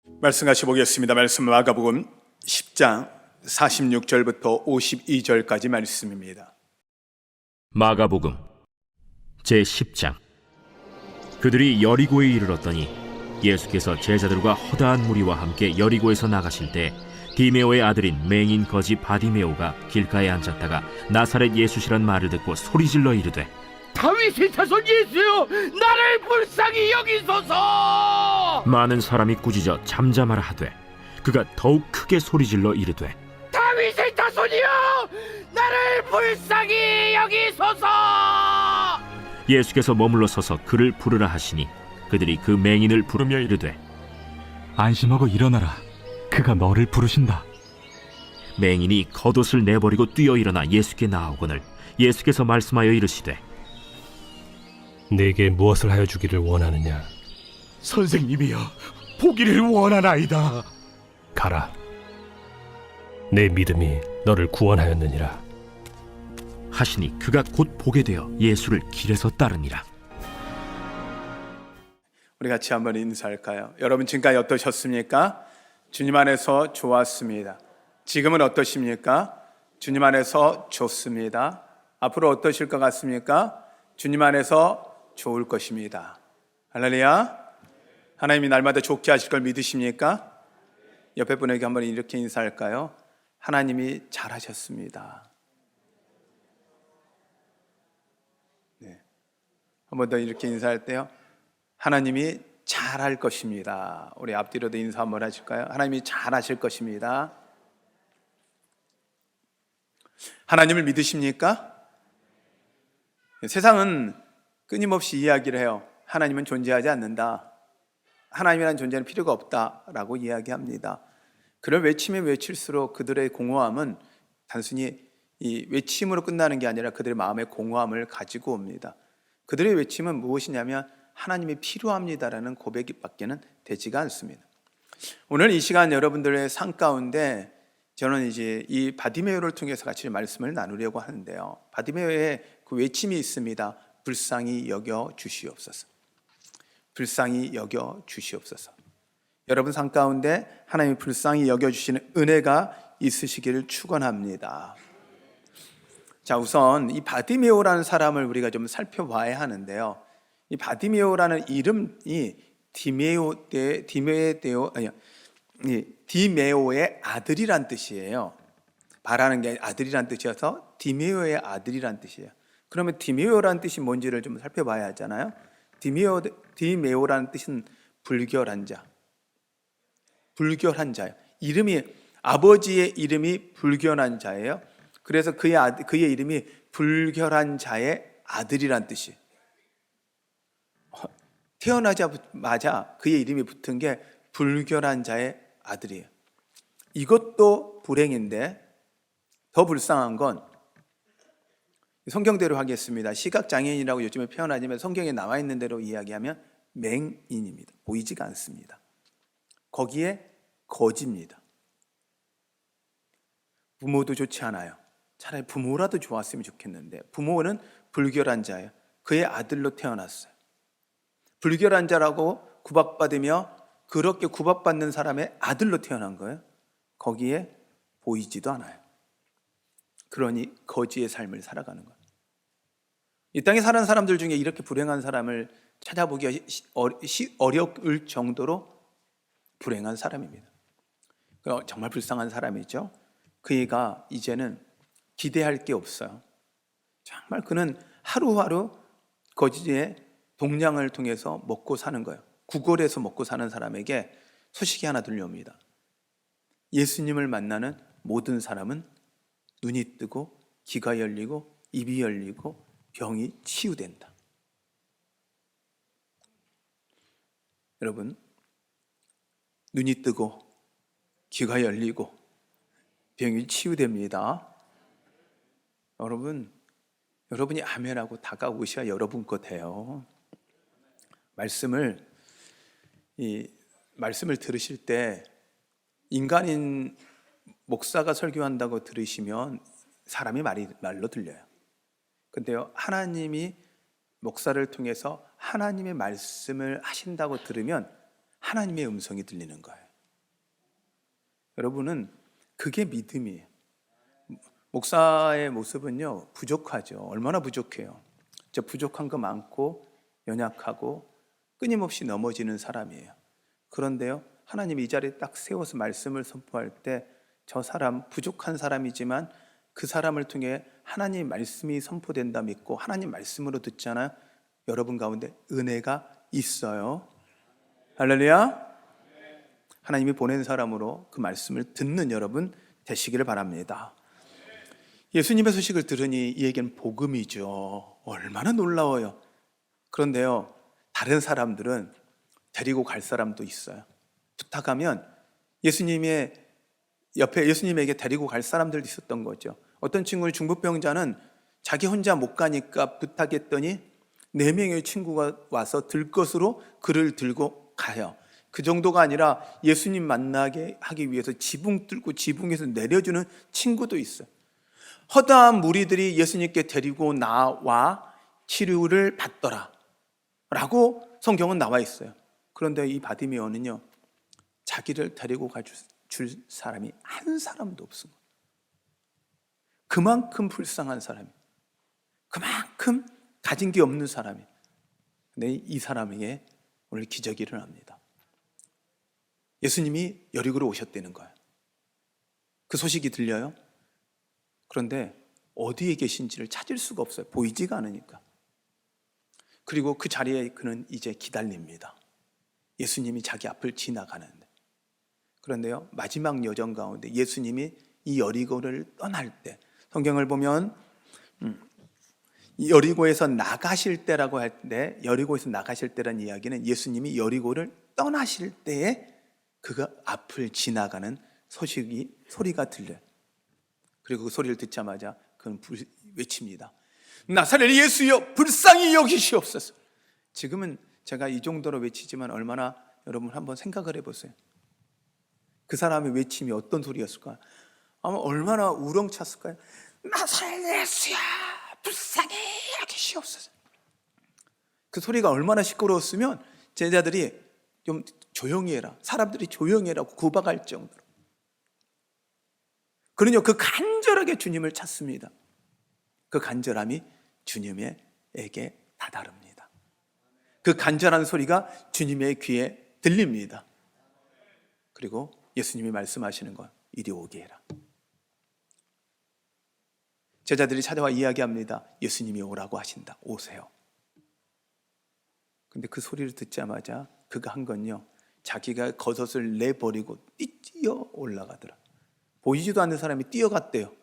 말씀 같이 보겠습니다. 말씀 마가복음 10장 46절부터 52절까지 말씀입니다. 마가복음 제10장. 그들이 여리고에 이르렀더니 예수께서 제자들과 허다한 무리와 함께 여리고에서 나가실 때 디메오의 아들인 맹인 거지 바디메오가 길가에 앉았다가 나사렛 예수시란 말을 듣고 소리질러 이르되 다윗의 자손 예수여, 나를 불쌍히 여기소서. 많은 사람이 꾸짖어 잠잠하라 하되 그가 더욱 크게 소리질러 이르되 다윗의 자손이여, 나를 불쌍히 여기소서. 예수께서 머물러 서서 그를 부르라 하시니 그들이 그 맹인을 부르며 이르되 안심하고 일어나라, 그가 너를 부르신다. 맹인이 겉옷을 내버리고 뛰어 일어나 예수께 나아오거늘 예수께서 말씀하여 이르시되 내게 무엇을 하여 주기를 원하느냐? 선생님이여, 보기를 원하나이다. 가라. 내 믿음이 너를 구원하였느니라. 하시니 그가 곧 보게 되어 예수를 길에서 따르니라. 우리 같이 한번 인사할까요? 여러분 지금까지 어떠셨습니까? 주님 안에서 좋았습니다. 지금은 어떠십니까? 주님 안에서 좋습니다. 앞으로 어떠실 것 같습니까? 주님 안에서 좋을 것입니다. 할렐루야. 하나님이 날마다 좋게 하실 걸 믿으십니까? 옆에 분에게 한번 이렇게 인사할까요? 하나님이 잘하셨습니다. 네. 한 번 더 이렇게 인사할 때요, 하나님이 잘할 것입니다. 우리 앞뒤로도 인사 한번 하실까요? 하나님이 잘하실 것입니다. 하나님을 믿으십니까? 세상은 끊임없이 이야기를 해요. 하나님은 존재하지 않는다. 하나님이라는 존재는 필요가 없다라고 이야기합니다. 그런 외침에 외칠수록 그들의 공허함은 단순히 이 외침으로 끝나는 게 아니라 그들의 마음의 공허함을 가지고 옵니다. 그들의 외침은 무엇이냐면 하나님이 필요합니다라는 고백밖에는 되지가 않습니다. 오늘 이 시간 여러분들의 삶 가운데 저는 이제 이 바디메오를 통해서 같이 말씀을 나누려고 하는데요. 바디메오의 그 외침이 있습니다. 불쌍히 여겨 주시옵소서. 불쌍히 여겨 주시옵소서. 여러분 삶 가운데 하나님이 불쌍히 여겨 주시는 은혜가 있으시기를 축원합니다. 자, 우선 이 바디메오라는 사람을 우리가 좀 살펴봐야 하는데요. 이 바디메오라는 이름이 디메오의 아들이란 뜻이에요. 바라는 게 아들이란 뜻이어서 디메오의 아들이란 뜻이에요. 그러면 디메오라는 뜻이 뭔지를 좀 살펴봐야 하잖아요. 디메오라는 뜻은 불결한 자, 불결한 자예요. 이름이, 아버지의 이름이 불결한 자예요. 그래서 그의 이름이 불결한 자의 아들이란 뜻이에요. 태어나자마자 그의 이름이 붙은 게 불결한 자의 아들이에요. 이것도 불행인데 더 불쌍한 건 성경대로 하겠습니다. 시각장애인이라고 요즘에 표현하지만 성경에 나와 있는 대로 이야기하면 맹인입니다. 보이지가 않습니다. 거기에 거지입니다. 부모도 좋지 않아요. 차라리 부모라도 좋았으면 좋겠는데 부모는 불결한 자예요. 그의 아들로 태어났어요. 불결한 자라고 구박받으며 그렇게 구박받는 사람의 아들로 태어난 거예요. 거기에 보이지도 않아요. 그러니 거지의 삶을 살아가는 거예요. 이 땅에 사는 사람들 중에 이렇게 불행한 사람을 찾아보기가 어려울 정도로 불행한 사람입니다. 정말 불쌍한 사람이죠. 그이가 이제는 기대할 게 없어요. 정말 그는 하루하루 거지의 동량을 통해서 먹고 사는 거예요. 구걸해서 먹고 사는 사람에게 소식이 하나 들려옵니다. 예수님을 만나는 모든 사람은 눈이 뜨고 귀가 열리고 입이 열리고 병이 치유된다. 여러분, 눈이 뜨고 귀가 열리고 병이 치유됩니다. 여러분이 아멘하고 다가오셔야 여러분 것 돼요. 말씀을 들으실 때 인간인 목사가 설교한다고 들으시면 사람이 말로 들려요. 근데요, 하나님이 목사를 통해서 하나님의 말씀을 하신다고 들으면 하나님의 음성이 들리는 거예요. 여러분은 그게 믿음이에요. 목사의 모습은요, 부족하죠. 얼마나 부족해요. 저 부족한 거 많고 연약하고 끊임없이 넘어지는 사람이에요. 그런데요, 하나님이 이 자리에 딱 세워서 말씀을 선포할 때 저 사람 부족한 사람이지만 그 사람을 통해 하나님 말씀이 선포된다 믿고 하나님 말씀으로 듣잖아요. 여러분 가운데 은혜가 있어요. 할렐루야. 하나님이 보낸 사람으로 그 말씀을 듣는 여러분 되시기를 바랍니다. 예수님의 소식을 들으니 이 얘기는 복음이죠. 얼마나 놀라워요. 그런데요, 다른 사람들은 데리고 갈 사람도 있어요. 부탁하면 예수님의 옆에 예수님에게 데리고 갈 사람들도 있었던 거죠. 어떤 친구는 중풍병자는 자기 혼자 못 가니까 부탁했더니 4명의 친구가 와서 들 것으로 그를 들고 가요. 그 정도가 아니라 예수님 만나게 하기 위해서 지붕 뚫고 지붕에서 내려주는 친구도 있어요. 허다한 무리들이 예수님께 데리고 나와 치료를 받더라 라고 성경은 나와 있어요. 그런데 이 바디메오는요, 자기를 데리고 줄 사람이 한 사람도 없습니다. 그만큼 불쌍한 사람이, 그만큼 가진 게 없는 사람이. 근데 이 사람에게 오늘 기적이 일어납니다. 예수님이 여리고로 오셨다는 거예요. 그 소식이 들려요. 그런데 어디에 계신지를 찾을 수가 없어요. 보이지가 않으니까. 그리고 그 자리에 그는 이제 기다립니다. 예수님이 자기 앞을 지나가는데. 그런데요, 마지막 여정 가운데 예수님이 이 여리고를 떠날 때, 성경을 보면 여리고에서 나가실 때라고 할 때, 여리고에서 나가실 때라는 이야기는 예수님이 여리고를 떠나실 때에 그 앞을 지나가는 소리가 들려요. 그리고 그 소리를 듣자마자 그는 외칩니다. 나사렛 예수여, 불쌍히 여기시옵소서. 지금은 제가 이 정도로 외치지만 얼마나 여러분 한번 생각을 해보세요. 그 사람의 외침이 어떤 소리였을까요? 아마 얼마나 우렁찼을까요? 나사렛 예수야, 불쌍히 여기시옵소서. 그 소리가 얼마나 시끄러웠으면 제자들이 좀 조용히 해라, 사람들이 조용히 해라고 구박할 정도로. 그러니 그 간절하게 주님을 찾습니다. 그 간절함이 주님에게 다다릅니다. 그 간절한 소리가 주님의 귀에 들립니다. 그리고 예수님이 말씀하시는 건 이리 오게 해라. 제자들이 찾아와 이야기합니다. 예수님이 오라고 하신다. 오세요. 근데 그 소리를 듣자마자 그가 한 건요, 자기가 겉옷을 내버리고 뛰어 올라가더라. 보이지도 않는 사람이 뛰어갔대요.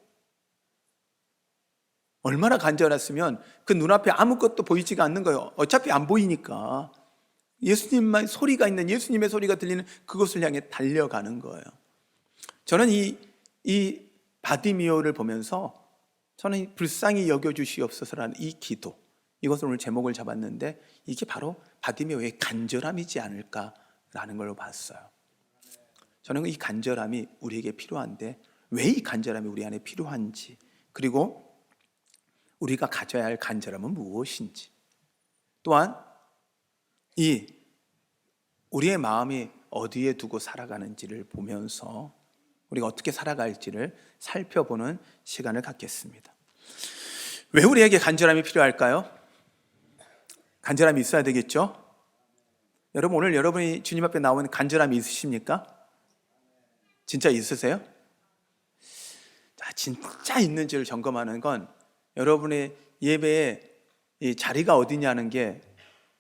얼마나 간절했으면 그 눈앞에 아무것도 보이지가 않는 거예요. 어차피 안 보이니까 예수님만 소리가 있는, 예수님의 소리가 들리는 그곳을 향해 달려가는 거예요. 저는 이 바디미오를 보면서 저는 불쌍히 여겨주시옵소서라는 이 기도, 이것을 오늘 제목을 잡았는데 이게 바로 바디메오의 간절함이지 않을까라는 걸 봤어요. 저는 이 간절함이 우리에게 필요한데 왜 이 간절함이 우리 안에 필요한지, 그리고 우리가 가져야 할 간절함은 무엇인지, 또한 우리의 마음이 어디에 두고 살아가는지를 보면서 우리가 어떻게 살아갈지를 살펴보는 시간을 갖겠습니다. 왜 우리에게 간절함이 필요할까요? 간절함이 있어야 되겠죠? 여러분, 오늘 여러분이 주님 앞에 나오는 간절함이 있으십니까? 진짜 있으세요? 자, 진짜 있는지를 점검하는 건 여러분의 예배의 이 자리가 어디냐는 게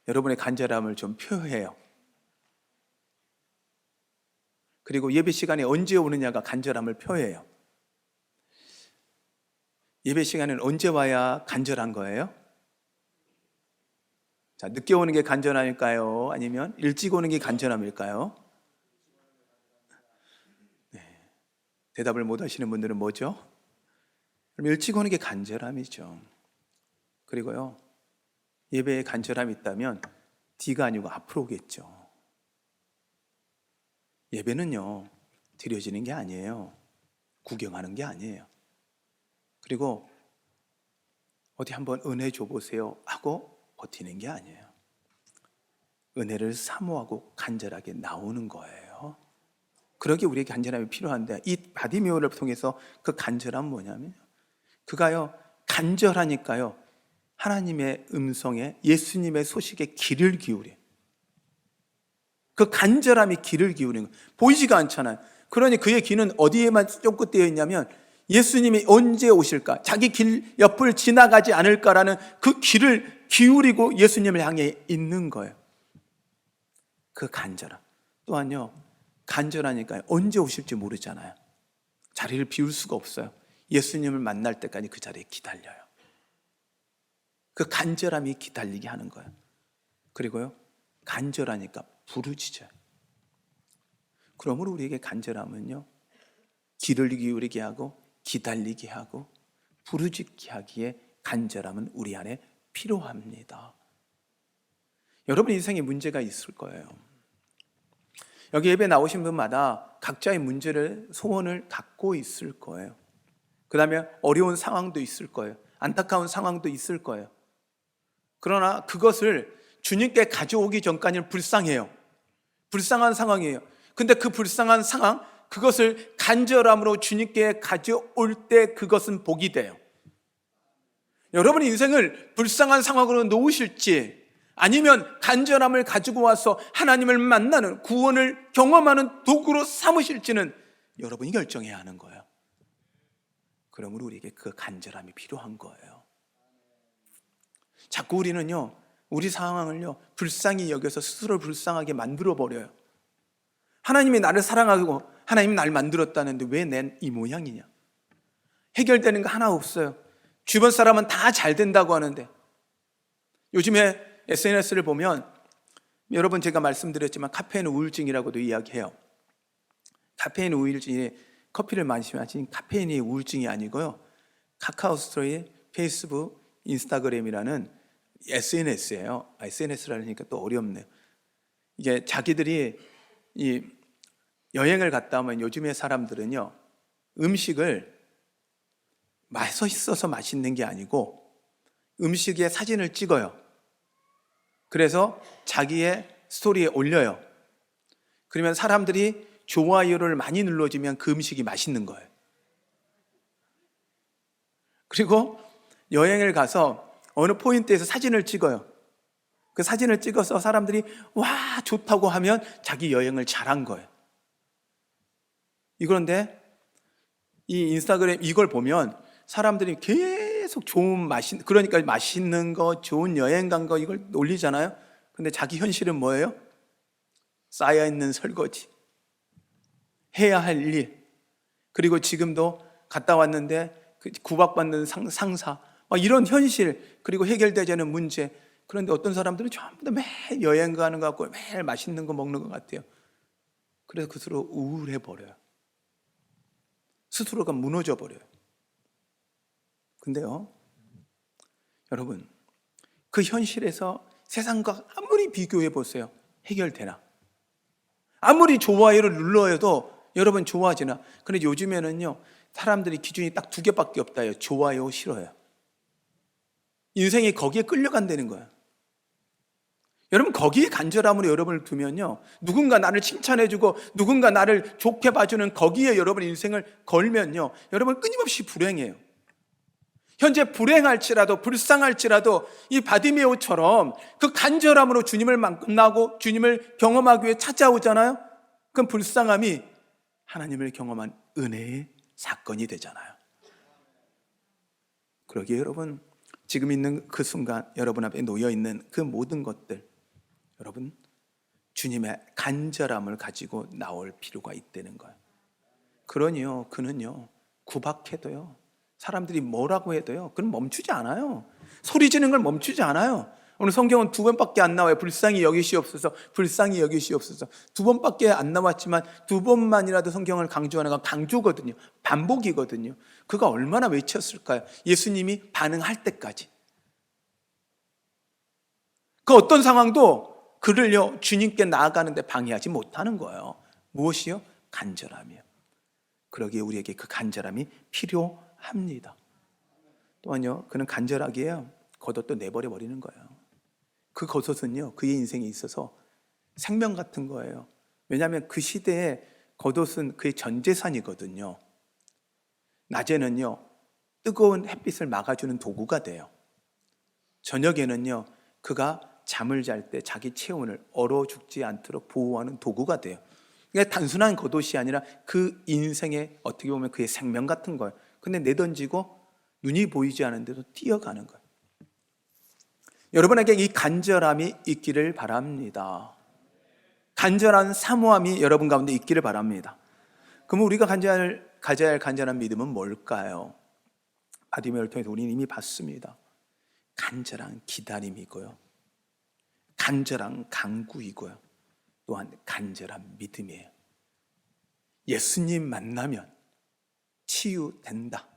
여러분의 간절함을 좀 표해요. 그리고 예배 시간에 언제 오느냐가 간절함을 표해요. 예배 시간에는 언제 와야 간절한 거예요? 자, 늦게 오는 게 간절함일까요? 아니면 일찍 오는 게 간절함일까요? 네. 대답을 못 하시는 분들은 뭐죠? 그럼 일찍 오는 게 간절함이죠. 그리고요, 예배에 간절함이 있다면 뒤가 아니고 앞으로 오겠죠. 예배는요, 드려지는 게 아니에요. 구경하는 게 아니에요. 그리고 어디 한번 은혜 줘보세요 하고 버티는 게 아니에요. 은혜를 사모하고 간절하게 나오는 거예요. 그러기에 우리에게 간절함이 필요한데, 이 바디메오를 통해서 그 간절함은 뭐냐면, 그가요 간절하니까요 하나님의 음성에, 예수님의 소식에 귀를 기울여. 그 간절함이 귀를 기울이는 거예요. 보이지가 않잖아요. 그러니 그의 귀는 어디에만 쫑긋되어 있냐면, 예수님이 언제 오실까, 자기 길 옆을 지나가지 않을까라는 그 귀를 기울이고 예수님을 향해 있는 거예요. 그 간절함. 또한요, 간절하니까 언제 오실지 모르잖아요. 자리를 비울 수가 없어요. 예수님을 만날 때까지 그 자리에 기다려요. 그 간절함이 기다리게 하는 거예요. 그리고요, 간절하니까 부르짖어요. 그러므로 우리에게 간절함은요, 귀를 기울이게 하고 기다리게 하고 부르짖게 하기에 간절함은 우리 안에 필요합니다. 여러분 인생에 문제가 있을 거예요. 여기 예배 나오신 분마다 각자의 문제를, 소원을 갖고 있을 거예요. 그 다음에 어려운 상황도 있을 거예요. 안타까운 상황도 있을 거예요. 그러나 그것을 주님께 가져오기 전까지는 불쌍해요. 불쌍한 상황이에요. 근데 그 불쌍한 상황, 그것을 간절함으로 주님께 가져올 때 그것은 복이 돼요. 여러분 인생을 불쌍한 상황으로 놓으실지, 아니면 간절함을 가지고 와서 하나님을 만나는, 구원을 경험하는 도구로 삼으실지는 여러분이 결정해야 하는 거예요. 그러므로 우리에게 그 간절함이 필요한 거예요. 자꾸 우리는요, 우리 상황을요 불쌍히 여겨서 스스로 불쌍하게 만들어버려요. 하나님이 나를 사랑하고 하나님이 나를 만들었다는데 왜 난 이 모양이냐? 해결되는 거 하나 없어요. 주변 사람은 다 잘 된다고 하는데, 요즘에 SNS를 보면, 여러분 제가 말씀드렸지만 카페인 우울증이라고도 이야기해요. 카페인 우울증이 커피를 마시면 카페인이 우울증이 아니고요, 카카오 스토리, 페이스북, 인스타그램이라는 SNS예요. SNS라니까 또 어렵네요. 이게 자기들이 이 여행을 갔다 오면 요즘의 사람들은요, 음식을 맛있어서 맛있는 게 아니고 음식에 사진을 찍어요. 그래서 자기의 스토리에 올려요. 그러면 사람들이 좋아요를 많이 눌러주면 그 음식이 맛있는 거예요. 그리고 여행을 가서 어느 포인트에서 사진을 찍어요. 그 사진을 찍어서 사람들이 와 좋다고 하면 자기 여행을 잘한 거예요. 그런데 이 인스타그램 이걸 보면 사람들이 계속 좋은 그러니까 맛있는 거, 좋은 여행 간 거 이걸 올리잖아요. 근데 자기 현실은 뭐예요? 쌓여있는 설거지, 해야 할 일, 그리고 지금도 갔다 왔는데 구박받는 상사, 이런 현실, 그리고 해결되지 않은 문제. 그런데 어떤 사람들은 전부 다 매일 여행 가는 것 같고 매일 맛있는 거 먹는 것 같아요. 그래서 그 스스로 우울해 버려요. 스스로가 무너져 버려요. 근데요, 여러분, 그 현실에서 세상과 아무리 비교해 보세요. 해결되나? 아무리 좋아요를 눌러도 여러분 좋아지나? 근데 요즘에는요, 사람들이 기준이 딱 2개밖에 없다요. 좋아요, 싫어요. 인생이 거기에 끌려간다는 거예요. 여러분, 거기에 간절함으로 여러분을 두면요, 누군가 나를 칭찬해주고 누군가 나를 좋게 봐주는 거기에 여러분 인생을 걸면요, 여러분 끊임없이 불행해요. 현재 불행할지라도 불쌍할지라도 이 바디메오처럼 그 간절함으로 주님을 만나고 주님을 경험하기 위해 찾아오잖아요. 그럼 불쌍함이 하나님을 경험한 은혜의 사건이 되잖아요. 그러기에 여러분, 지금 있는 그 순간 여러분 앞에 놓여있는 그 모든 것들, 여러분 주님의 간절함을 가지고 나올 필요가 있다는 거예요. 그러니요, 그는요 구박해도요, 사람들이 뭐라고 해도요, 그건 멈추지 않아요. 소리 지르는 걸 멈추지 않아요. 오늘 성경은 2번밖에 안 나와요. 불쌍히 여기시옵소서, 불쌍히 여기시옵소서. 2번밖에 안 나왔지만 2번만이라도 성경을 강조하는 건 강조거든요. 반복이거든요. 그가 얼마나 외쳤을까요? 예수님이 반응할 때까지. 그 어떤 상황도 그를요 주님께 나아가는데 방해하지 못하는 거예요. 무엇이요? 간절함이요. 그러기에 우리에게 그 간절함이 필요합니다. 또한요, 그는 간절하기에 겉옷도 내버려 버리는 거예요. 그 겉옷은요, 그의 인생에 있어서 생명 같은 거예요. 왜냐하면 그 시대에 겉옷은 그의 전 재산이거든요. 낮에는요, 뜨거운 햇빛을 막아주는 도구가 돼요. 저녁에는요, 그가 잠을 잘 때 자기 체온을 얼어 죽지 않도록 보호하는 도구가 돼요. 그러니까 단순한 겉옷이 아니라 그 인생의 어떻게 보면 그의 생명 같은 거예요. 근데 내던지고 눈이 보이지 않는데도 뛰어가는 거예요. 여러분에게 이 간절함이 있기를 바랍니다. 간절한 사모함이 여러분 가운데 있기를 바랍니다. 그럼 우리가 가져야 할 간절한 믿음은 뭘까요? 바디메오를 통해서 우리는 이미 봤습니다. 간절한 기다림이고요, 간절한 간구이고요, 또한 간절한 믿음이에요. 예수님 만나면 치유된다.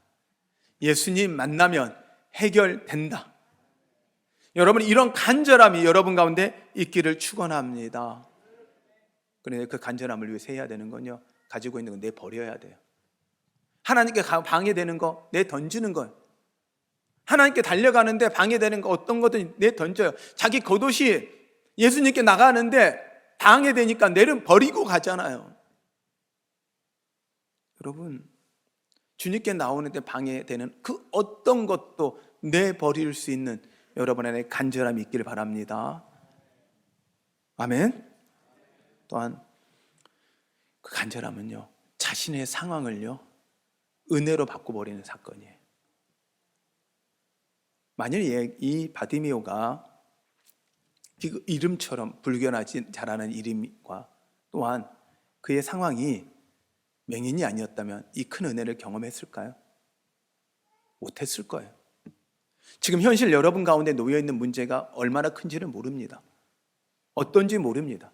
예수님 만나면 해결된다. 여러분, 이런 간절함이 여러분 가운데 있기를 축원합니다. 그런데 그 간절함을 위해서 해야 되는 건요, 가지고 있는 거 내버려야 돼요. 하나님께 방해되는 거 내던지는 거예요. 하나님께 달려가는데 방해되는 거 어떤 것든 내던져요. 자기 겉옷이 예수님께 나가는데 방해되니까 내를 버리고 가잖아요. 여러분, 주님께 나오는데 방해되는 그 어떤 것도 내버릴 수 있는 여러분 안에 간절함이 있기를 바랍니다. 아멘. 또한 그 간절함은요, 자신의 상황을요 은혜로 바꿔버리는 사건이에요. 만일 이 바디메오가 이름처럼 불견하지 잘하는 이름과 또한 그의 상황이 맹인이 아니었다면 이 큰 은혜를 경험했을까요? 못했을 거예요. 지금 현실 여러분 가운데 놓여있는 문제가 얼마나 큰지는 모릅니다. 어떤지 모릅니다.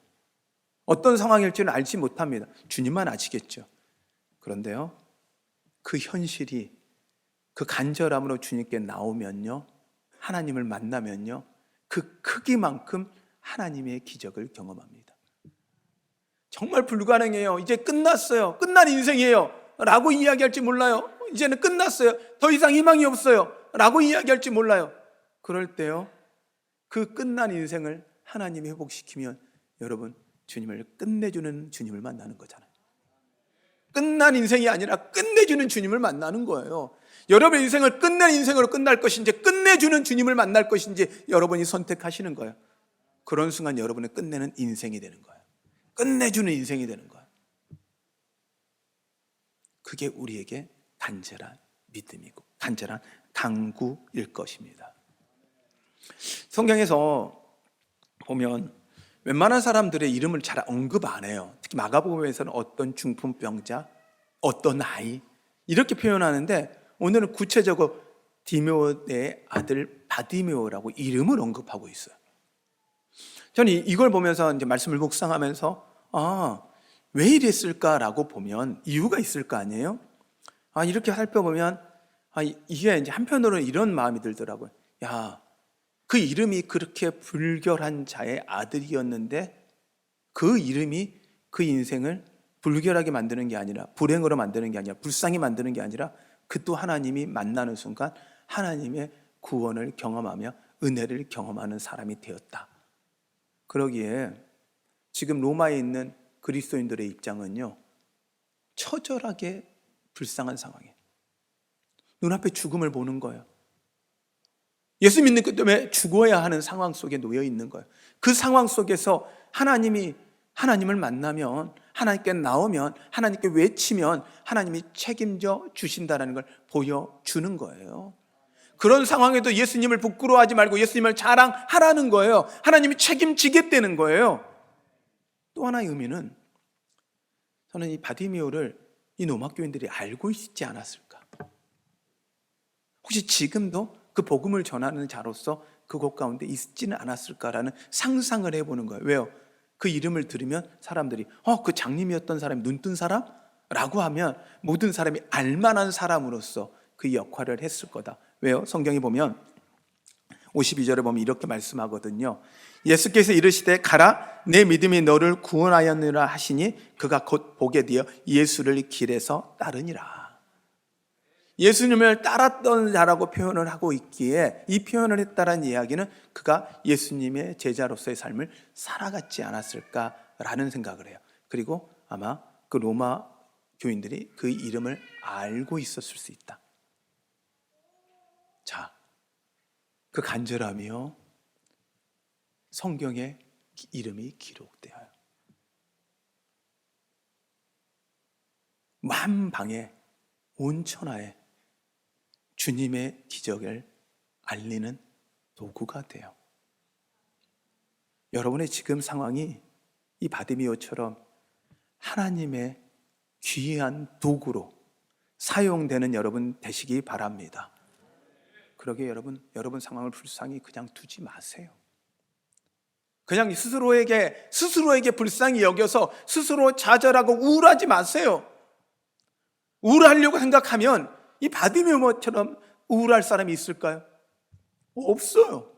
어떤 상황일지는 알지 못합니다. 주님만 아시겠죠. 그런데요, 그 현실이 그 간절함으로 주님께 나오면요, 하나님을 만나면요, 그 크기만큼 하나님의 기적을 경험합니다. 정말 불가능해요. 이제 끝났어요. 끝난 인생이에요. 라고 이야기할지 몰라요. 이제는 끝났어요. 더 이상 희망이 없어요. 라고 이야기할지 몰라요. 그럴 때요, 그 끝난 인생을 하나님이 회복시키면 여러분, 주님을 끝내주는 주님을 만나는 거잖아요. 끝난 인생이 아니라 끝내주는 주님을 만나는 거예요. 여러분의 인생을 끝낸 인생으로 끝날 것인지 끝내주는 주님을 만날 것인지 여러분이 선택하시는 거예요. 그런 순간 여러분은 끝내는 인생이 되는 거예요. 끝내주는 인생이 되는 거예요. 그게 우리에게 간절한 믿음이고 간절한 간구일 것입니다. 성경에서 보면 웬만한 사람들의 이름을 잘 언급 안 해요. 특히 마가복음에서는 어떤 중풍병자, 어떤 아이 이렇게 표현하는데, 오늘은 구체적으로 디메오의 아들 바디메오라고 이름을 언급하고 있어요. 저는 이걸 보면서 이제 말씀을 묵상하면서 왜 이랬을까라고 보면 이유가 있을 거 아니에요? 이렇게 살펴보면 이게 이제 한편으로는 이런 마음이 들더라고요. 그 이름이 그렇게 불결한 자의 아들이었는데 그 이름이 그 인생을 불결하게 만드는 게 아니라, 불행으로 만드는 게 아니라, 불쌍히 만드는 게 아니라 그 또 하나님이 만나는 순간 하나님의 구원을 경험하며 은혜를 경험하는 사람이 되었다. 그러기에 지금 로마에 있는 그리스도인들의 입장은요, 처절하게 불쌍한 상황이에요. 눈앞에 죽음을 보는 거예요. 예수 믿는 것 때문에 죽어야 하는 상황 속에 놓여 있는 거예요. 그 상황 속에서 하나님을 만나면, 하나님께 나오면, 하나님께 외치면 하나님이 책임져 주신다는 걸 보여주는 거예요. 그런 상황에도 예수님을 부끄러워하지 말고 예수님을 자랑하라는 거예요. 하나님이 책임지겠다는 거예요. 또 하나의 의미는, 저는 이 바디메오를 이 로마 교인들이 알고 있지 않았을까? 혹시 지금도 그 복음을 전하는 자로서 그곳 가운데 있지는 않았을까라는 상상을 해보는 거예요. 왜요? 그 이름을 들으면 사람들이 그 장님이었던 사람이 눈뜬 사람? 라고 하면 모든 사람이 알만한 사람으로서 그 역할을 했을 거다. 왜요? 성경에 보면 52절에 보면 이렇게 말씀하거든요. 예수께서 이르시되 가라, 내 믿음이 너를 구원하였느라 하시니 그가 곧 보게 되어 예수를 길에서 따르니라. 예수님을 따랐던 자라고 표현을 하고 있기에 이 표현을 했다는 이야기는 그가 예수님의 제자로서의 삶을 살아갔지 않았을까라는 생각을 해요. 그리고 아마 그 로마 교인들이 그 이름을 알고 있었을 수 있다. 자, 그 간절함이요, 성경에 이름이 기록되어요. 만방에, 온 천하에 주님의 기적을 알리는 도구가 돼요. 여러분의 지금 상황이 이 바디미오처럼 하나님의 귀한 도구로 사용되는 여러분 되시기 바랍니다. 그러게 여러분 상황을 불쌍히 그냥 두지 마세요. 그냥 스스로에게 불쌍히 여겨서 스스로 좌절하고 우울하지 마세요. 우울하려고 생각하면 이 바디메오처럼 우울할 사람이 있을까요? 없어요.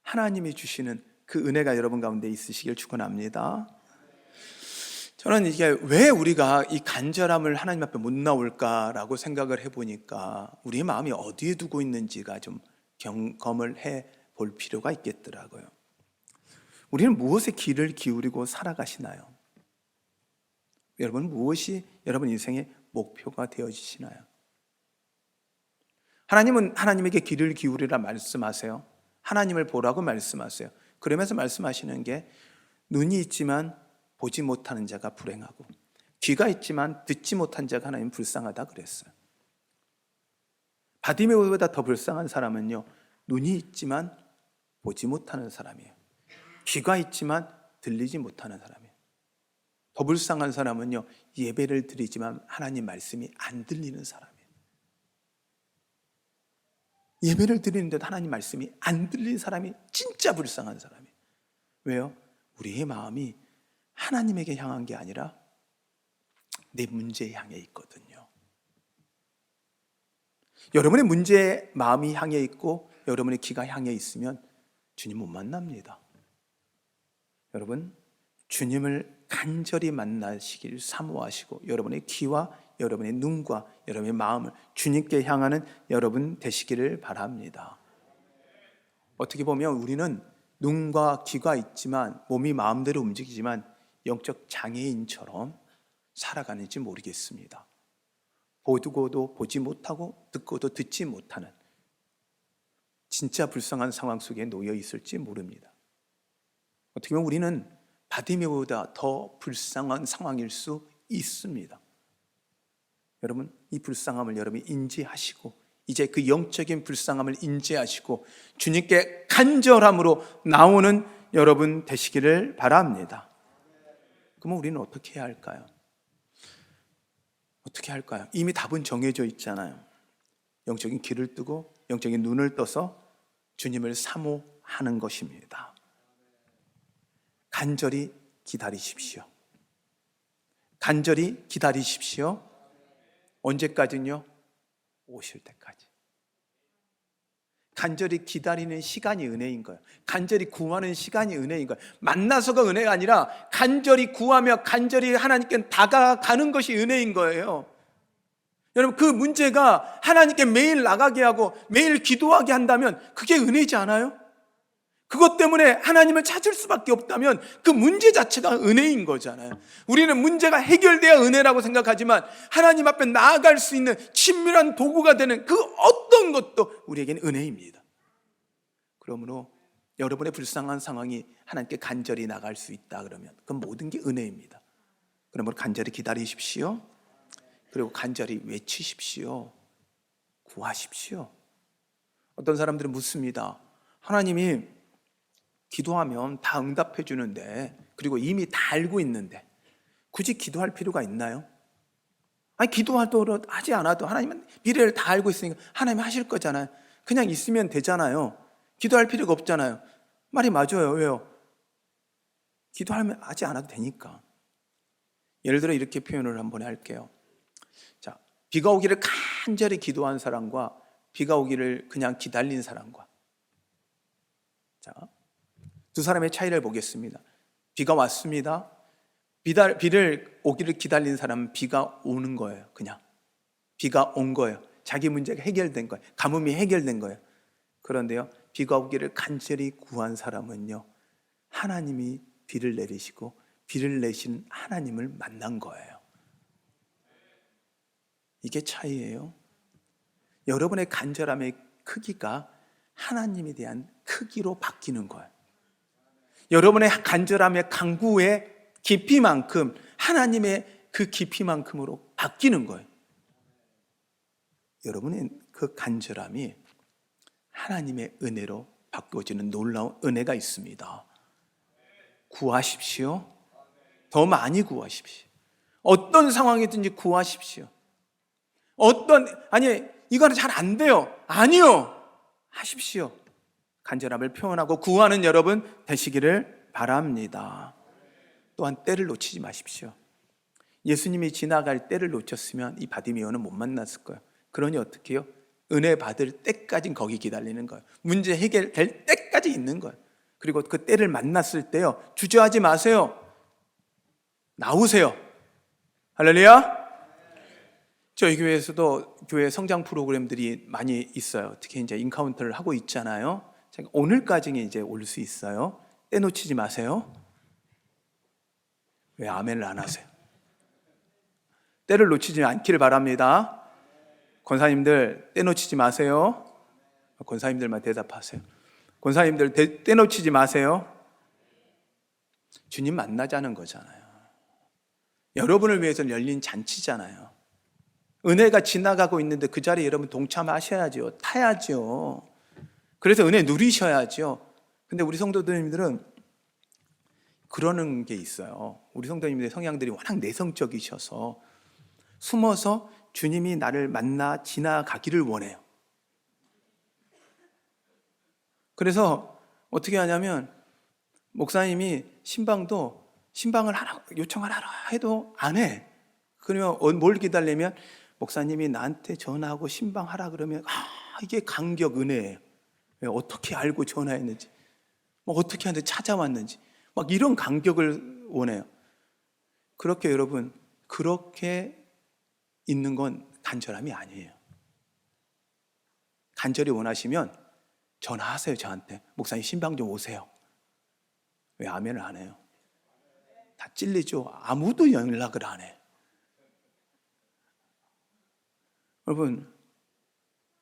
하나님이 주시는 그 은혜가 여러분 가운데 있으시길 축원합니다. 저는 이게 왜 우리가 이 간절함을 하나님 앞에 못 나올까라고 생각을 해보니까 우리의 마음이 어디에 두고 있는지가 좀 점검을 해볼 필요가 있겠더라고요. 우리는 무엇에 귀를 기울이고 살아가시나요? 여러분, 무엇이 여러분 인생의 목표가 되어지시나요? 하나님은 하나님에게 귀를 기울이라 말씀하세요. 하나님을 보라고 말씀하세요. 그러면서 말씀하시는 게 눈이 있지만 보지 못하는 자가 불행하고 귀가 있지만 듣지 못한 자가 하나님 불쌍하다 그랬어요. 바디메오보다 더 불쌍한 사람은요, 눈이 있지만 보지 못하는 사람이에요. 귀가 있지만 들리지 못하는 사람이에요. 더 불쌍한 사람은요, 예배를 드리지만 하나님 말씀이 안 들리는 사람이에요. 예배를 드리는데도 하나님 말씀이 안 들리는 사람이 진짜 불쌍한 사람이에요. 왜요? 우리의 마음이 하나님에게 향한 게 아니라 내 문제에 향해 있거든요. 여러분의 문제에 마음이 향해 있고 여러분의 귀가 향해 있으면 주님 못 만납니다. 여러분, 주님을 간절히 만나시길 사모하시고 여러분의 귀와 여러분의 눈과 여러분의 마음을 주님께 향하는 여러분 되시기를 바랍니다. 어떻게 보면 우리는 눈과 귀가 있지만 몸이 마음대로 움직이지만 영적 장애인처럼 살아가는지 모르겠습니다. 보고도 보지 못하고 듣고도 듣지 못하는 진짜 불쌍한 상황 속에 놓여 있을지 모릅니다. 어떻게 보면 우리는 바디메오보다 더 불쌍한 상황일 수 있습니다. 여러분, 이 불쌍함을 여러분이 인지하시고 이제 그 영적인 불쌍함을 인지하시고 주님께 간절함으로 나오는 여러분 되시기를 바랍니다. 그러면 우리는 어떻게 해야 할까요? 어떻게 할까요? 이미 답은 정해져 있잖아요. 영적인 귀를 뜨고 영적인 눈을 떠서 주님을 사모하는 것입니다. 간절히 기다리십시오. 간절히 기다리십시오. 언제까지요? 오실 때까지. 간절히 기다리는 시간이 은혜인 거예요. 간절히 구하는 시간이 은혜인 거예요. 만나서가 은혜가 아니라 간절히 구하며 간절히 하나님께 다가가는 것이 은혜인 거예요. 여러분, 그 문제가 하나님께 매일 나가게 하고 매일 기도하게 한다면 그게 은혜지 않아요? 그것 때문에 하나님을 찾을 수밖에 없다면 그 문제 자체가 은혜인 거잖아요. 우리는 문제가 해결돼야 은혜라고 생각하지만 하나님 앞에 나아갈 수 있는 친밀한 도구가 되는 그 어떤 것도 우리에게는 은혜입니다. 그러므로 여러분의 불쌍한 상황이 하나님께 간절히 나갈 수 있다 그러면 그 모든 게 은혜입니다. 그러므로 간절히 기다리십시오. 그리고 간절히 외치십시오. 구하십시오. 어떤 사람들은 묻습니다. 하나님이 기도하면 다 응답해 주는데, 그리고 이미 다 알고 있는데 굳이 기도할 필요가 있나요? 아니, 기도하도록 하지 않아도 하나님은 미래를 다 알고 있으니까 하나님이 하실 거잖아요. 그냥 있으면 되잖아요. 기도할 필요가 없잖아요. 말이 맞아요. 왜요? 기도하면 하지 않아도 되니까. 예를 들어 이렇게 표현을 한번 할게요. 자, 비가 오기를 간절히 기도한 사람과 비가 오기를 그냥 기다린 사람과, 자, 두 사람의 차이를 보겠습니다. 비가 왔습니다. 비를 오기를 기다린 사람은 비가 오는 거예요. 그냥 비가 온 거예요. 자기 문제가 해결된 거예요. 가뭄이 해결된 거예요. 그런데요, 비가 오기를 간절히 구한 사람은요, 하나님이 비를 내리시고 비를 내신 하나님을 만난 거예요. 이게 차이예요. 여러분의 간절함의 크기가 하나님에 대한 크기로 바뀌는 거예요. 여러분의 간절함의 강구의 깊이만큼 하나님의 그 깊이만큼으로 바뀌는 거예요. 여러분의 그 간절함이 하나님의 은혜로 바꿔지는 놀라운 은혜가 있습니다. 구하십시오. 더 많이 구하십시오. 어떤 상황이든지 구하십시오. 이거는 잘 안 돼요. 아니요. 하십시오. 간절함을 표현하고 구하는 여러분 되시기를 바랍니다. 또한 때를 놓치지 마십시오. 예수님이 지나갈 때를 놓쳤으면 이 바디메오는 못 만났을 거예요. 그러니 어떻게 해요? 은혜 받을 때까지 거기 기다리는 거예요. 문제 해결될 때까지 있는 거예요. 그리고 그 때를 만났을 때요, 주저하지 마세요. 나오세요. 할렐루야. 저희 교회에서도 교회 성장 프로그램들이 많이 있어요. 특히 이제 인카운터를 하고 있잖아요. 제가 오늘까지 이제 올 수 있어요. 때 놓치지 마세요. 왜 아멘을 안 하세요? 때를 놓치지 않기를 바랍니다. 권사님들 때 놓치지 마세요. 권사님들만 대답하세요. 권사님들 때 놓치지 마세요. 주님 만나자는 거잖아요. 여러분을 위해서 열린 잔치잖아요. 은혜가 지나가고 있는데 그 자리에 여러분 동참하셔야죠. 타야죠. 그래서 은혜 누리셔야죠. 근데 우리 성도님들은 그러는 게 있어요. 우리 성도님들의 성향들이 워낙 내성적이셔서 숨어서 주님이 나를 만나 지나가기를 원해요. 그래서 어떻게 하냐면 목사님이 신방을 하라, 요청을 하라 해도 안 해. 그러면 뭘 기다리면 목사님이 나한테 전화하고 신방하라 그러면 이게 간격 은혜예요. 어떻게 알고 전화했는지, 어떻게 하는데 찾아왔는지, 막 이런 간격을 원해요. 그렇게 여러분, 그렇게 있는 건 간절함이 아니에요. 간절히 원하시면 전화하세요. 저한테 목사님 신방 좀 오세요. 왜 아멘을 안 해요? 다 찔리죠. 아무도 연락을 안 해.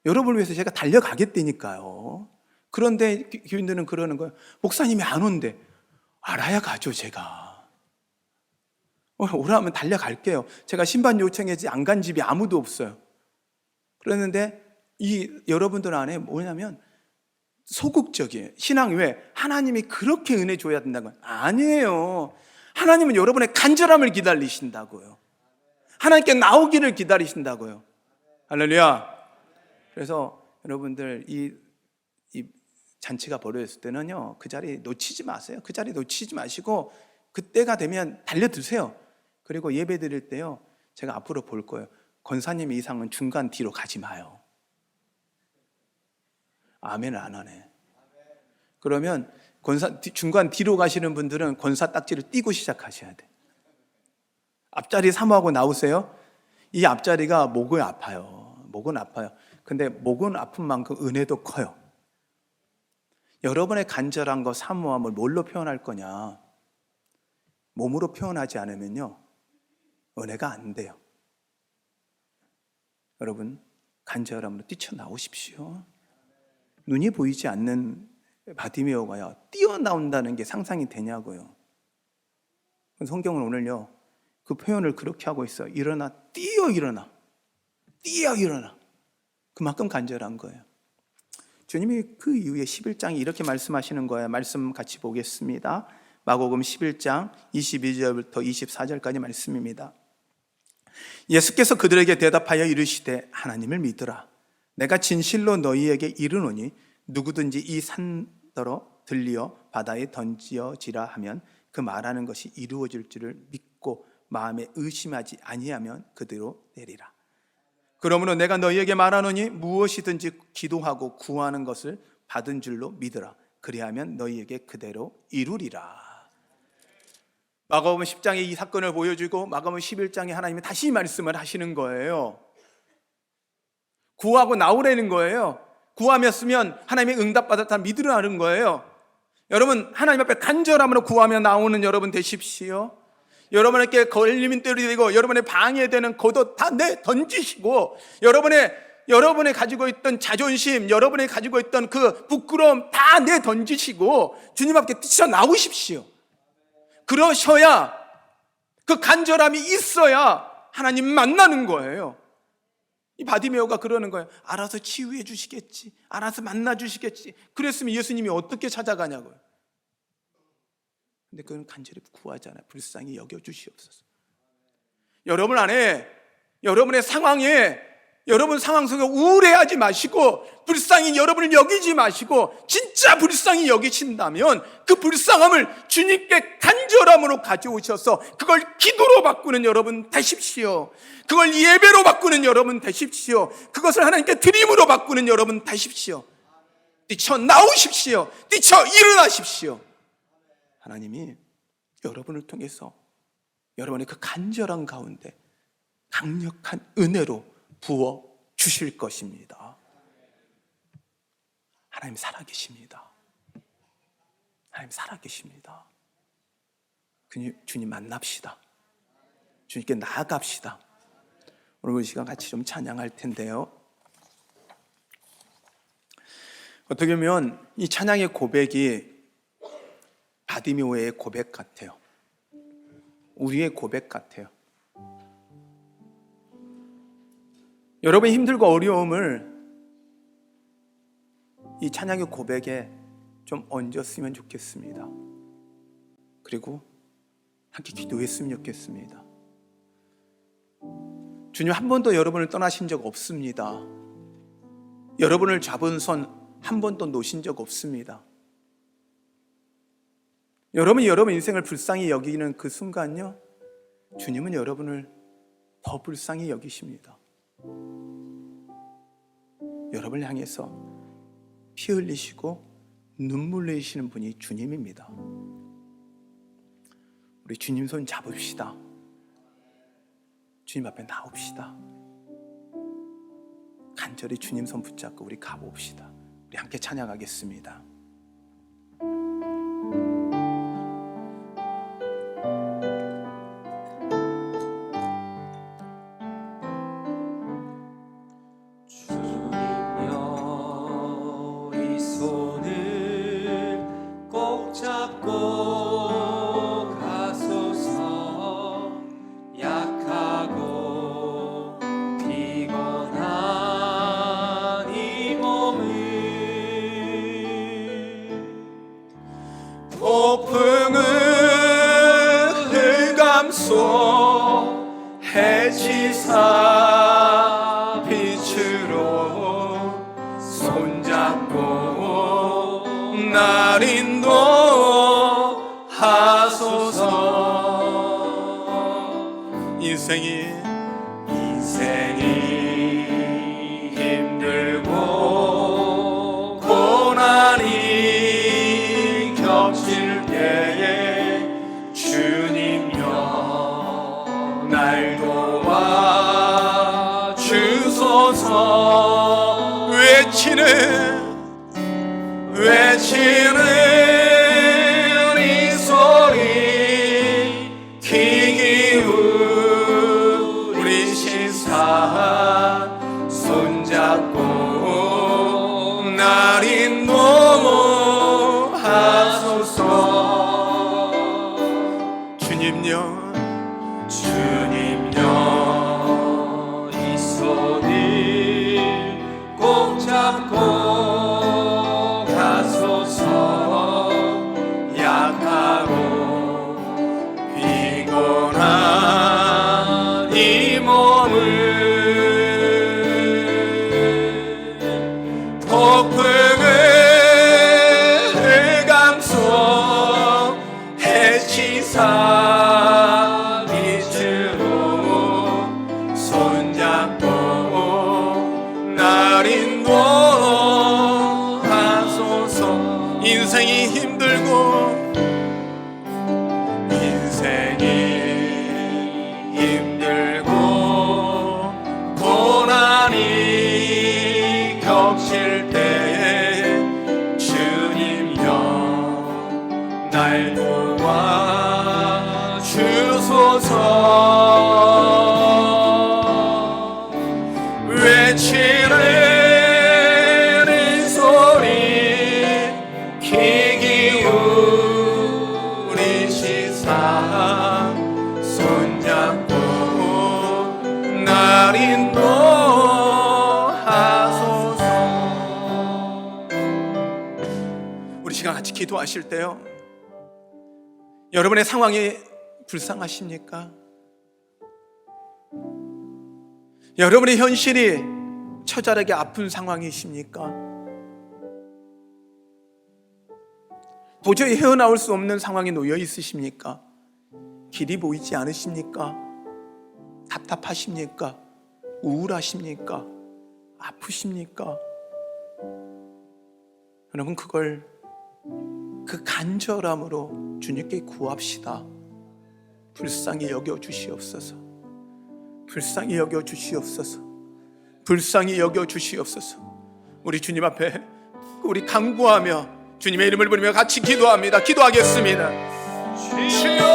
여러분을 위해서 제가 달려가겠다니까요. 그런데 교인들은 그러는 거예요. 목사님이 안 온대. 알아야 가죠, 제가. 오라면 달려갈게요. 제가 신방 요청해지 안 간 집이 아무도 없어요. 그랬는데 여러분들 안에 뭐냐면 소극적이에요. 신앙이 왜? 하나님이 그렇게 은혜 줘야 된다는 건 아니에요. 하나님은 여러분의 간절함을 기다리신다고요. 하나님께 나오기를 기다리신다고요. 할렐루야. 그래서 여러분들 이 잔치가 벌어졌을 때는요, 그 자리 놓치지 마세요. 그 자리 놓치지 마시고 그때가 되면 달려드세요. 그리고 예배 드릴 때요, 제가 앞으로 볼 거예요. 권사님 이상은 중간 뒤로 가지 마요. 아멘을 안 하네. 그러면 중간 뒤로 가시는 분들은 권사 딱지를 띄고 시작하셔야 돼. 앞자리 사모하고 나오세요. 이 앞자리가 목은 아파요. 목은 아파요. 근데 목은 아픈 만큼 은혜도 커요. 여러분의 간절한 거, 사모함을 뭘로 표현할 거냐? 몸으로 표현하지 않으면요, 은혜가 안 돼요. 여러분, 간절함으로 뛰쳐나오십시오. 눈이 보이지 않는 바디메오가요, 뛰어나온다는 게 상상이 되냐고요. 성경은 오늘요, 그 표현을 그렇게 하고 있어요. 일어나, 뛰어 일어나. 뛰어 일어나. 그만큼 간절한 거예요. 주님이 그 이후에 11장에 이렇게 말씀하시는 거예요. 말씀 같이 보겠습니다. 마고복음 11장 22절부터 24절까지 말씀입니다. 예수께서 그들에게 대답하여 이르시되 하나님을 믿으라. 내가 진실로 너희에게 이르노니 누구든지 이 산더러 들리어 바다에 던지어지라 하면 그 말하는 것이 이루어질 줄을 믿고 마음에 의심하지 아니하면 그대로 되리라. 그러므로 내가 너희에게 말하노니 무엇이든지 기도하고 구하는 것을 받은 줄로 믿으라. 그리하면 너희에게 그대로 이루리라. 마가복음 10장에 이 사건을 보여주고 마가복음 11장에 하나님이 다시 말씀을 하시는 거예요. 구하고 나오라는 거예요. 구하였으면 하나님의 응답받았다 믿으라는 거예요. 여러분 하나님 앞에 간절함으로 구하며 나오는 여러분 되십시오. 여러분에게 걸림돌이 되고 여러분의 방해되는 겉옷 다 내던지시고 여러분이 가지고 있던 자존심, 여러분이 가지고 있던 그 부끄러움 다 내던지시고 주님 앞에 뛰쳐나오십시오. 그러셔야, 그 간절함이 있어야 하나님 만나는 거예요. 이 바디메오가 그러는 거예요. 알아서 치유해 주시겠지, 알아서 만나 주시겠지. 그랬으면 예수님이 어떻게 찾아가냐고요. 근데 그건 간절히 구하잖아요. 불쌍히 여겨주시옵소서. 여러분 안에, 여러분의 상황에, 여러분 상황 속에 우울해하지 마시고 불쌍히 여러분을 여기지 마시고 진짜 불쌍히 여기신다면 그 불쌍함을 주님께 간절함으로 가져오셔서 그걸 기도로 바꾸는 여러분 되십시오. 그걸 예배로 바꾸는 여러분 되십시오. 그것을 하나님께 드림으로 바꾸는 여러분 되십시오. 뛰쳐나오십시오. 뛰쳐 일어나십시오. 하나님이 여러분을 통해서 여러분의 그 간절한 가운데 강력한 은혜로 부어 주실 것입니다. 하나님 살아계십니다. 하나님 살아계십니다. 주님 만납시다. 주님께 나아갑시다. 오늘 이 시간 같이 좀 찬양할 텐데요. 어떻게 보면 이 찬양의 고백이 바디메오의 고백 같아요. 우리의 고백 같아요. 여러분의 힘들고 어려움을 이 찬양의 고백에 좀 얹었으면 좋겠습니다. 그리고 함께 기도했으면 좋겠습니다. 주님 한 번도 여러분을 떠나신 적 없습니다. 여러분을 잡은 손 한 번도 놓으신 적 없습니다. 여러분이 여러분 인생을 불쌍히 여기는 그 순간요, 주님은 여러분을 더 불쌍히 여기십니다. 여러분을 향해서 피 흘리시고 눈물 흘리시는 분이 주님입니다. 우리 주님 손 잡읍시다. 주님 앞에 나옵시다. 간절히 주님 손 붙잡고 우리 가봅시다. 우리 함께 찬양하겠습니다. 해지사 빛으로 손잡고 날 인도하소서. 인생이 힘들고 고난이 겹칠 때에 주님여 날 도와 주소서. 외치는 이 소리 귀 기울이시사 손잡고 날 인도하소서. 주님여 이 손을 꼭 잡고 가소서. 약하고 피곤한 이 몸을 폭풍을 감싸 해치사 빛으로 손잡고 날 인도하소서. 인생이 힘들고 고난이 겹칠 때에 주님여 날 도와 주소서. 외치는 이 소리 귀 기울이시사 손잡고 날 인도하소서. 우리 시간 같이 기도하실 때요, 여러분의 상황이 불쌍하십니까? 여러분의 현실이 처절하게 아픈 상황이십니까? 도저히 헤어나올 수 없는 상황에 놓여 있으십니까? 길이 보이지 않으십니까? 답답하십니까? 우울하십니까? 아프십니까? 여러분, 그걸 그 간절함으로 주님께 구합시다. 불쌍히 여겨 주시옵소서. 불쌍히 여겨 주시옵소서. 불쌍히 여겨 주시옵소서. 우리 주님 앞에 우리 간구하며 주님의 이름을 부르며 같이 기도합니다. 기도하겠습니다. 주여,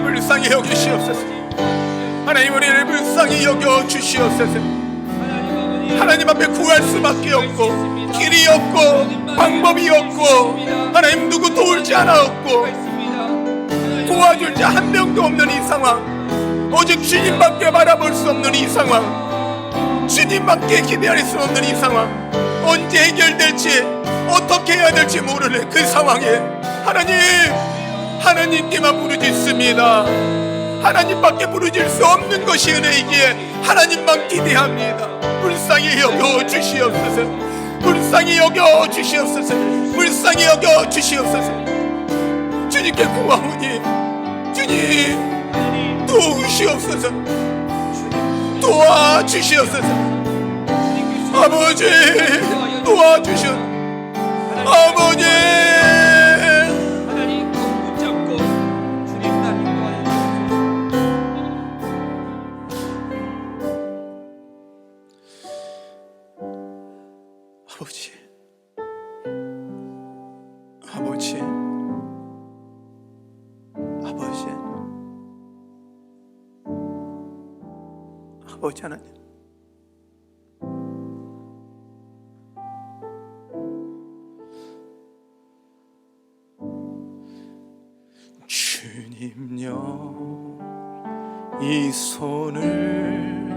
불쌍히 여기시옵소서. 하나님, 우리를 불쌍히 여겨 주시옵소서. 하나님 앞에 구할 수밖에 없고 길이 없고 방법이 없고 하나님 누구 도울지 하나 없고 도와줄 자 한 명도 없는 이 상황, 오직 주님밖에 바라볼 수 없는 이 상황, 주님밖에 기대할 수 없는 이 상황, 언제 해결될지 어떻게 해야 될지 모르는 그 상황에 하나님께만 부르짖습니다. 하나님밖에 부르짖을 수 없는 것이 은혜이기에 하나님만 기대합니다. 불쌍히 여겨 주시옵소서. 불쌍히 여겨 주시옵소서. 불쌍히 여겨 주시옵소서. 주님께 구하오니 주님 도우시옵소서. 도와주시옵소서. 아버지 도와주시옵소서. 아버지 아버지 하나님, 주님요 이 손을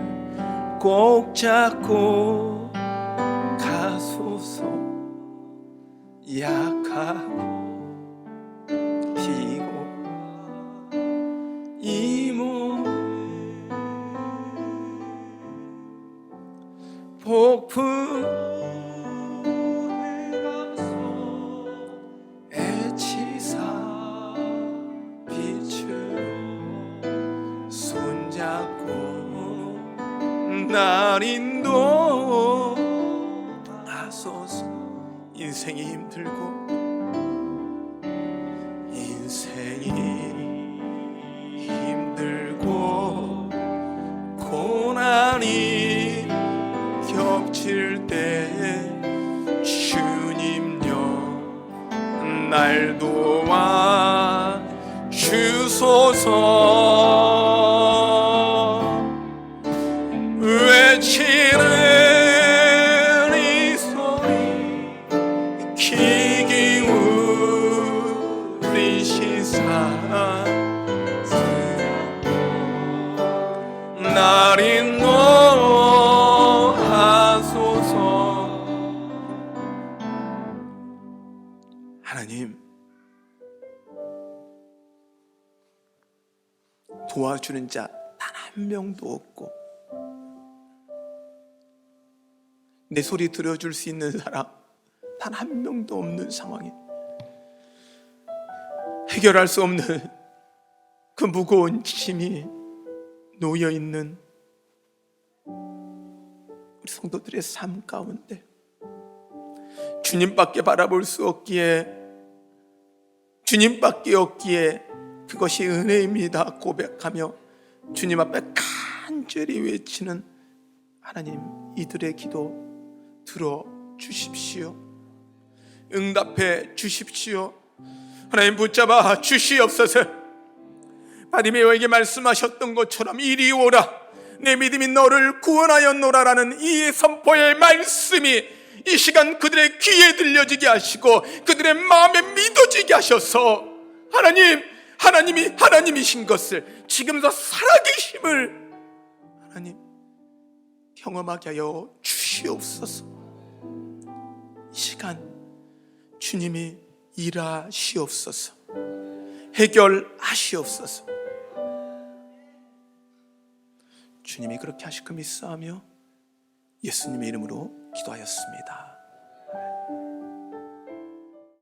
꼭 잡고 가소서. 약하고 비고 이 몸 폭풍 애치사 빛으로 손잡고 날 인도하소서. 인생이 힘들고 고난이 겹칠 때 주님요 날 도와 주소서. 외치는 이 소리 귀 기울이시사 날 인도하소서. 하나님, 도와주는 자 단 한 명도 없고 내 소리 들어줄 수 있는 사람 단 한 명도 없는 상황에 해결할 수 없는 그 무거운 짐이 놓여있는 우리 성도들의 삶 가운데 주님밖에 바라볼 수 없기에, 주님밖에 없기에 그것이 은혜입니다 고백하며 주님 앞에 간절히 외치는 하나님, 이들의 기도 들어주십시오. 응답해 주십시오. 하나님, 붙잡아 주시옵소서. 바디메오에게 말씀하셨던 것처럼 이리 오라, 내 믿음이 너를 구원하였노라라는 이 선포의 말씀이 이 시간 그들의 귀에 들려지게 하시고 그들의 마음에 믿어지게 하셔서 하나님이 하나님이신 것을, 지금도 살아계심을 하나님 경험하게 하여 주시옵소서. 이 시간 주님이 일하시옵소서. 해결하시옵소서. 주님이 그렇게 하실 그 믿사하며 예수님의 이름으로 기도하였습니다.